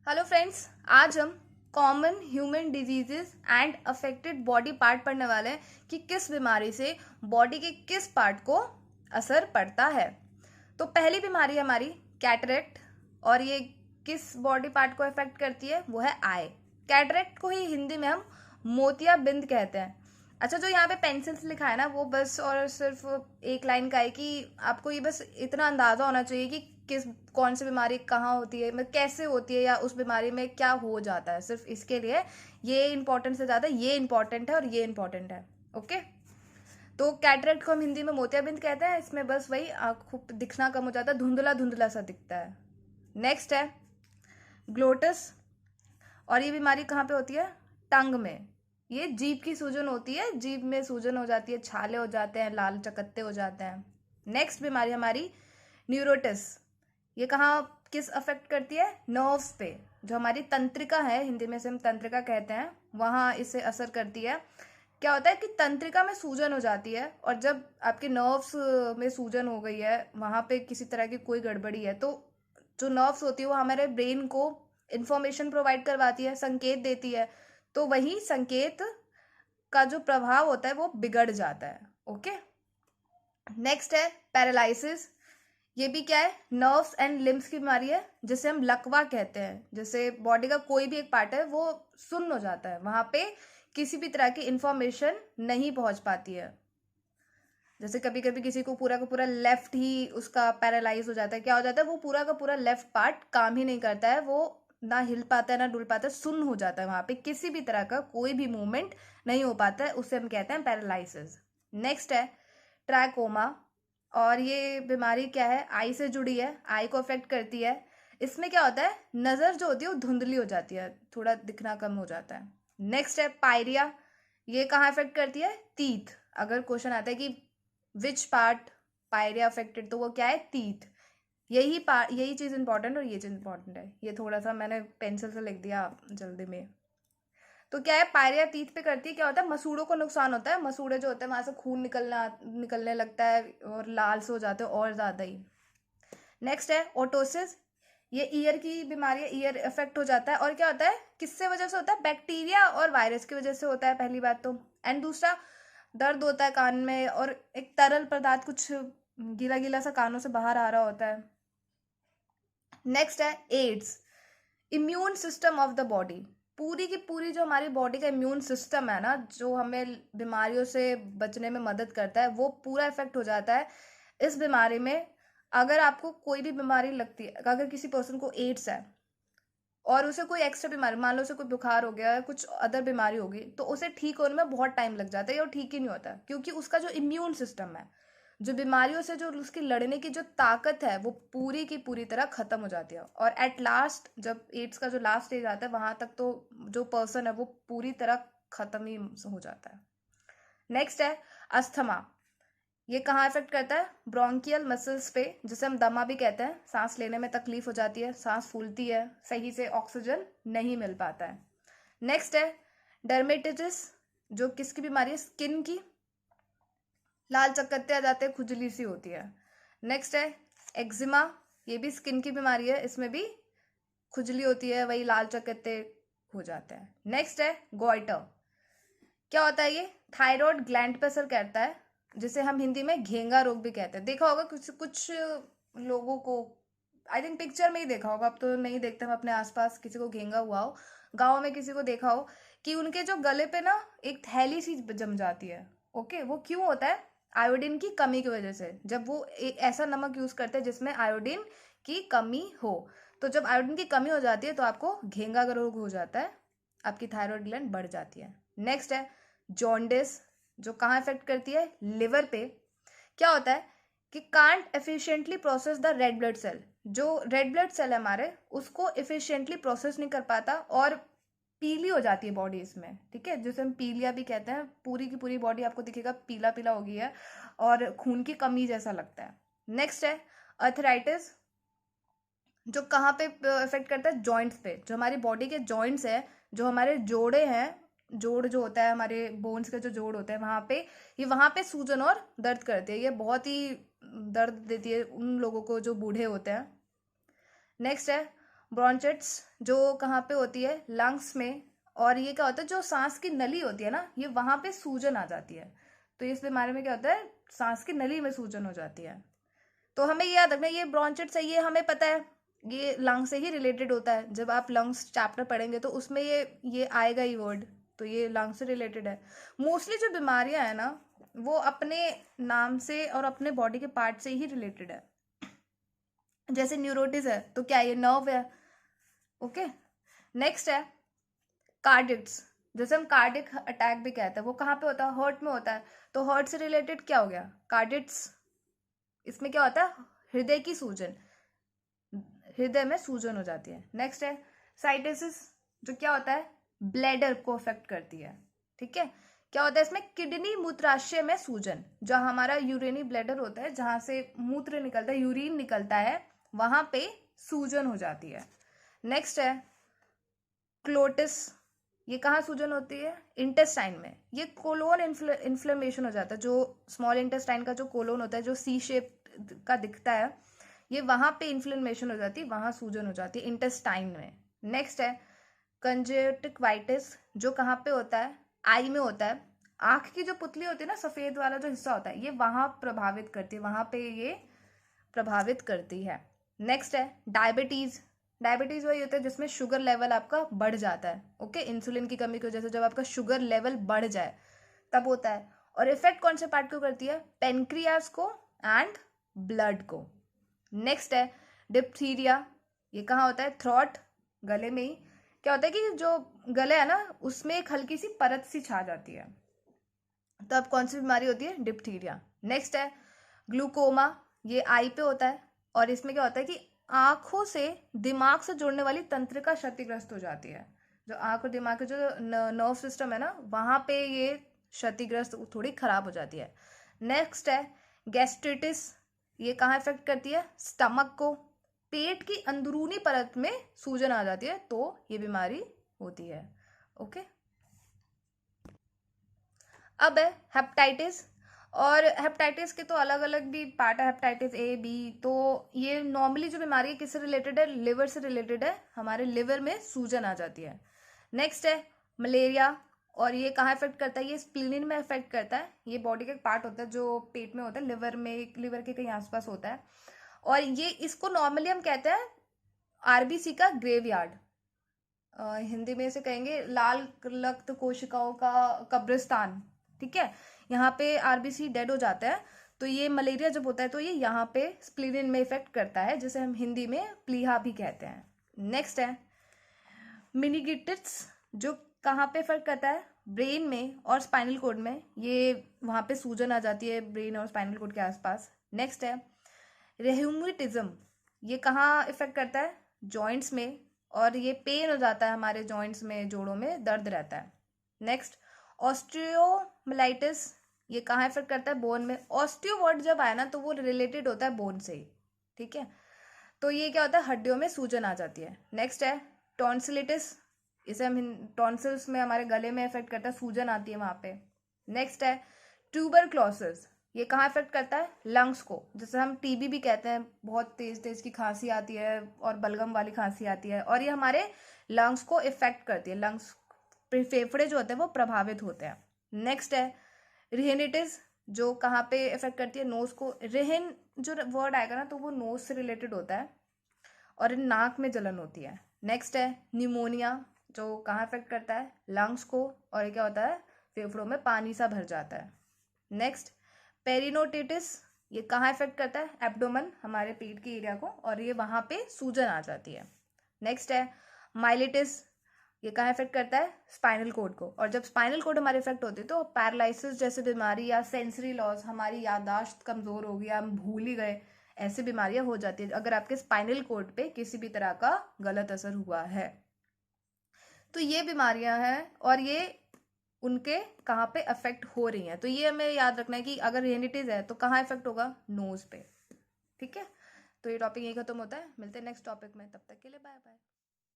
Hello friends, आज हम common human diseases and affected body part पढ़ने वाले हैं कि किस बीमारी से बॉडी के किस पार्ट को असर पड़ता है। तो पहली बीमारी है हमारी कैटरेक्ट, और ये किस बॉडी पार्ट को अफेक्ट करती है? वो है आई। कैटरेक्ट को ही हिंदी में हम मोतियाबिंद कहते हैं। अच्छा, जो यहाँ पे पेंसिल से लिखा है ना, वो बस और सिर्फ एक लाइन का है कि आपको ये बस इतना अंदाजा होना चाहिए कि किस कौन सी बीमारी कहाँ होती है, मतलब कैसे होती है, या उस बीमारी में क्या हो जाता है। सिर्फ इसके लिए ये इंपॉर्टेंट से ज़्यादा ये इंपॉर्टेंट है और ये इंपॉर्टेंट है। ओके, तो कैटरेक्ट को हम हिंदी में मोतियाबिंद कहते हैं। इसमें बस वही आँखों पे दिखना कम हो जाता है, धुंधला धुंधला सा दिखता है। नेक्स्ट है ग्लोटस, और ये बीमारी कहाँ पे होती है? टंग में। ये जीभ की सूजन होती है, जीभ में सूजन हो जाती है, छाले हो जाते हैं, लाल चकत्ते हो जाते हैं। नेक्स्ट बीमारी हमारी न्यूरोटिस। ये कहाँ किस अफेक्ट करती है? नर्व्स पे। जो हमारी तंत्रिका है, हिंदी में से हम तंत्रिका कहते हैं, वहाँ इसे असर करती है। क्या होता है कि तंत्रिका में सूजन हो जाती है, और जब आपके नर्व्स में सूजन हो गई है, वहाँ पे किसी तरह की कोई गड़बड़ी है, तो जो नर्व्स होती है वो हमारे ब्रेन को इंफॉर्मेशन प्रोवाइड करवाती है, संकेत देती है। तो वही संकेत का जो प्रभाव होता है वो बिगड़ जाता है। ओके, नेक्स्ट है पैरालिसिस। ये भी क्या है? नर्व्स एंड लिम्स की बीमारी है, जिसे हम लकवा कहते हैं। जैसे बॉडी का कोई भी एक पार्ट है वो सुन्न हो जाता है, वहां पे किसी भी तरह की इंफॉर्मेशन नहीं पहुंच पाती है। जैसे कभी कभी किसी को पूरा का पूरा लेफ्ट ही उसका पैरालाइज हो जाता है। क्या हो जाता है? वो पूरा का पूरा लेफ्ट पार्ट काम ही नहीं करता है, वो ना हिल पाता है ना डुल पाता है, सुन्न हो जाता है, वहां पे किसी भी तरह का कोई भी मूवमेंट नहीं हो पाता है, उसे हम कहते हैं पैरालाइसिस। नेक्स्ट है ट्रैकोमा, और ये बीमारी क्या है? आई से जुड़ी है, आई को अफेक्ट करती है। इसमें क्या होता है? नज़र जो होती है वो धुंधली हो जाती है, थोड़ा दिखना कम हो जाता है। नेक्स्ट है पायरिया। ये कहाँ अफेक्ट करती है? तीत। अगर क्वेश्चन आता है कि विच पार्ट पायरिया अफेक्टेड, तो वो क्या है? तीत। यही चीज़ इंपॉर्टेंट और ये चीज़ इंपॉर्टेंट है। ये थोड़ा सा मैंने पेंसिल से लिख दिया जल्दी में। तो क्या है? पायरिया तीत पे करती है। क्या होता है? मसूड़ों को नुकसान होता है, मसूड़े जो होते हैं वहां से खून निकलने लगता है और लाल से हो जाते हैं और ज़्यादा ही। नेक्स्ट है ओटोसिस। ये ईयर की बीमारी है, ईयर इफेक्ट हो जाता है। और क्या होता है? किससे वजह से होता है? बैक्टीरिया और वायरस की वजह से होता है, पहली बात तो। एंड दूसरा, दर्द होता है कान में, और एक तरल पदार्थ कुछ गीला गीला सा कानों से बाहर आ रहा होता है। नेक्स्ट है AIDS. Immune system of the body, पूरी की पूरी जो हमारी बॉडी का इम्यून सिस्टम है ना, जो हमें बीमारियों से बचने में मदद करता है, वो पूरा इफेक्ट हो जाता है इस बीमारी में। अगर आपको कोई भी बीमारी लगती है, अगर किसी पर्सन को एड्स है और उसे कोई एक्स्ट्रा बीमारी, मान लो उसे कोई बुखार हो गया, कुछ अदर बीमारी होगी, तो उसे ठीक होने में बहुत टाइम लग जाता है, और ठीक ही नहीं होता, क्योंकि उसका जो इम्यून सिस्टम है, जो बीमारियों से जो उसकी लड़ने की जो ताकत है, वो पूरी की पूरी तरह खत्म हो जाती है। और एट लास्ट जब एड्स का जो लास्ट स्टेज आता है, वहां तक तो जो पर्सन है वो पूरी तरह खत्म ही हो जाता है। नेक्स्ट है अस्थमा। ये कहाँ इफेक्ट करता है? ब्रोंकियल मसल्स पे, जिसे हम दमा भी कहते हैं। सांस लेने में तकलीफ हो जाती है, सांस फूलती है, सही से ऑक्सीजन नहीं मिल पाता है। नेक्स्ट है डर्मेटिटिस, जो किसकी बीमारी है? स्किन की। लाल चकत्ते आ जाते हैं, खुजली सी होती है। नेक्स्ट है एक्जिमा। ये भी स्किन की बीमारी है, इसमें भी खुजली होती है, वही लाल चकत्ते हो जाते हैं। नेक्स्ट है गोइटर। क्या होता है ये? थायराइड ग्लैंड पर असर करता है, जिसे हम हिंदी में घेंगा रोग भी कहते हैं। देखा होगा कुछ कुछ लोगों को, आई थिंक पिक्चर में ही देखा होगा, अब तो नहीं देखते हम अपने आसपास किसी को घेंगा हुआ हो, गाँव में किसी को देखा हो कि उनके जो गले पे ना एक थैली सी जम जाती है। ओके, वो क्यों होता है? आयोडीन की कमी की वजह से। जब वो ऐसा नमक यूज करते हैं जिसमें आयोडीन की कमी हो, तो जब आयोडीन की कमी हो जाती है तो आपको घेंगा रोग हो जाता है, आपकी थायराइड ग्लैंड बढ़ जाती है। नेक्स्ट है जॉन्डिस, जो कहाँ इफेक्ट करती है? लिवर पे। क्या होता है कि can't efficiently process the red blood cell, जो रेड ब्लड सेल है हमारे, उसको एफिशिएंटली प्रोसेस नहीं कर पाता, और पीली हो जाती है बॉडी इसमें। ठीक है, जिसे हम पीलिया भी कहते हैं। पूरी की पूरी बॉडी आपको दिखेगा पीला पीला हो गई है, और खून की कमी जैसा लगता है। नेक्स्ट है अर्थराइटिस, जो कहाँ पे इफेक्ट करता है? जॉइंट्स पे। जो हमारी बॉडी के जॉइंट्स है, जो हमारे जोड़े हैं, जोड़ जो होता है हमारे बोन्स के, जो जोड़ होते हैं वहां पे, ये वहां पे सूजन और दर्द करती है। ये बहुत ही दर्द देती है उन लोगों को जो बूढ़े होते हैं। नेक्स्ट है ब्रोंचेट्स जो कहाँ पे होती है, लंग्स में, और ये क्या होता है, जो सांस की नली होती है ना, ये वहां पे सूजन आ जाती है। तो इस बीमारी में क्या होता है, सांस की नली में सूजन हो जाती है। तो हमें ये याद रखना, ये ब्रोंचेट्स है, ये हमें पता है, ये लंग्स से ही रिलेटेड होता है। जब आप लंग्स चैप्टर पढ़ेंगे तो उसमें ये आएगा ही वर्ड, तो ये लंग्स से रिलेटेड है। मोस्टली जो बीमारियां है ना, वो अपने नाम से और अपने बॉडी के पार्ट से ही रिलेटेड है। जैसे न्यूरोटिस है तो क्या ये नर्व है। ओके, नेक्स्ट है कार्डिक्स, जैसे हम कार्डिक अटैक भी कहते हैं, वो कहाँ पे होता है, हार्ट में होता है। तो हार्ट से रिलेटेड क्या हो गया, कार्डिट्स। इसमें क्या होता है, हृदय की सूजन, हृदय में सूजन हो जाती है। नेक्स्ट है साइटिसिस, जो क्या होता है, ब्लैडर को अफेक्ट करती है। ठीक है, क्या होता है इसमें, किडनी मूत्राशय में सूजन, जो हमारा यूरिनी ब्लैडर होता है, जहां से मूत्र निकलता है, यूरिन निकलता है, वहां पे सूजन हो जाती है। नेक्स्ट है क्लोटिस, ये कहाँ सूजन होती है, इंटेस्टाइन में। ये कोलोन इन्फ्लेमेशन हो जाता है, जो स्मॉल इंटेस्टाइन का जो कोलोन होता है, जो सी शेप का दिखता है, ये वहां पे इन्फ्लेमेशन हो जाती है, वहां सूजन हो जाती है इंटेस्टाइन में। नेक्स्ट है कंजक्टिवाइटिस, जो कहाँ पे होता है, आई में होता है। आंख की जो पुतली होती है ना, सफेद वाला जो हिस्सा होता है, ये वहां प्रभावित करती है, वहां पे ये प्रभावित करती है। नेक्स्ट है डायबिटीज, डायबिटीज वही होता है जिसमें शुगर लेवल आपका बढ़ जाता है। ओके, इंसुलिन की कमी की वजह से जब आपका शुगर लेवल बढ़ जाए तब होता है। और इफेक्ट कौन से पार्ट को करती है, पेनक्रियास को एंड ब्लड को। नेक्स्ट है डिप्थीरिया, ये कहाँ होता है, थ्रोट, गले में ही। क्या होता है कि जो गले है ना, उसमें एक हल्की सी परत सी छा जाती है, तो अब कौन सी बीमारी होती है, डिप्थीरिया। नेक्स्ट है ग्लूकोमा, ये आई पे होता है, और इसमें क्या होता है कि आंखों से दिमाग से जोड़ने वाली तंत्रिका क्षतिग्रस्त हो जाती है। जो आंख और दिमाग का जो नर्व सिस्टम है ना, वहां पे ये क्षतिग्रस्त थोड़ी खराब हो जाती है। नेक्स्ट है गैस्ट्रिटिस, ये कहाँ इफेक्ट करती है, स्टमक को, पेट की अंदरूनी परत में सूजन आ जाती है, तो ये बीमारी होती है। ओके, अब है हेपेटाइटिस, और हेपेटाइटिस के तो अलग अलग भी पार्ट है, हेपेटाइटिस ए बी। तो ये नॉर्मली जो बीमारी है किससे रिलेटेड है, लिवर से रिलेटेड है, हमारे लिवर में सूजन आ जाती है। नेक्स्ट है मलेरिया, और ये कहाँ इफेक्ट करता है, ये स्प्लीनिन में इफेक्ट करता है। ये बॉडी का एक पार्ट होता है जो पेट में होता है, लिवर में, लिवर के कहीं आसपास होता है। और ये इसको नॉर्मली हम कहते हैं आरबीसी का ग्रेवयार्ड, हिंदी में इसे कहेंगे लाल रक्त कोशिकाओं का कब्रिस्तान। ठीक है, यहाँ पे आरबीसी डेड हो जाता है, तो ये मलेरिया जब होता है तो ये यहाँ पे स्प्लीनिन में इफेक्ट करता है, जिसे हम हिंदी में प्लीहा भी कहते हैं। नेक्स्ट है मिनीगिटिस, जो कहाँ पे इफेक्ट करता है, ब्रेन में और स्पाइनल कोड में, ये वहाँ पे सूजन आ जाती है ब्रेन और स्पाइनल कोड के आसपास। नेक्स्ट है रेह्यूमेटिज्म, ये कहाँ इफेक्ट करता है, जॉइंट्स में, और ये पेन हो जाता है हमारे जॉइंट्स में, जोड़ों में दर्द रहता है। नेक्स्ट ऑस्टियोमाइलाइटिस, ये कहाँ इफेक्ट करता है, बोन में। ऑस्टियो वर्ड जब आया ना तो वो रिलेटेड होता है बोन से ही। ठीक है, तो ये क्या होता है, हड्डियों में सूजन आ जाती है। नेक्स्ट है टॉन्सिलिटिस, इसे हम टॉन्सिल्स में, हमारे गले में इफेक्ट करता है, सूजन आती है वहां पे। नेक्स्ट है ट्यूबरक्लोसिस, ये कहाँ इफेक्ट करता है, लंग्स को, जैसे हम टीबी भी कहते हैं, बहुत तेज तेज की खांसी आती है और बलगम वाली खांसी आती है, और ये हमारे लंग्स को इफेक्ट करती है, लंग्स, फेफड़े जो होते हैं वो प्रभावित होते हैं। नेक्स्ट है रिहिनिटिस, जो कहाँ पे इफेक्ट करती है, नोज को। रिहिन जो वर्ड आएगा ना तो वो नोज से रिलेटेड होता है, और नाक में जलन होती है। नेक्स्ट है न्यूमोनिया, जो कहाँ इफेक्ट करता है, लंग्स को, और ये क्या होता है, फेफड़ों में पानी सा भर जाता है। नेक्स्ट पेरिनोटिटिस, ये कहाँ इफेक्ट करता है, एब्डोमेन, हमारे पेट के एरिया को, और ये वहां पे सूजन आ जाती है। नेक्स्ट है माइलिटिस, ये कहाँ इफेक्ट करता है, स्पाइनल कोड को, और जब स्पाइनल कोड हमारे इफेक्ट होती है तो पैरालिसिस जैसे बीमारी, या सेंसरी लॉस, हमारी याददाश्त कमजोर हो गई, हम भूल ही गए, ऐसी बीमारियां हो जाती है अगर आपके स्पाइनल कोड पे किसी भी तरह का गलत असर हुआ है। तो ये बीमारियां हैं, और ये उनके कहाँ पे अफेक्ट हो रही हैं। तो ये हमें याद रखना है कि अगर रेनिटीज है तो कहाँ इफेक्ट होगा, नोज पे। ठीक है, तो ये टॉपिक यही खत्म होता है, मिलते हैं नेक्स्ट टॉपिक में, तब तक के लिए बाय बाय।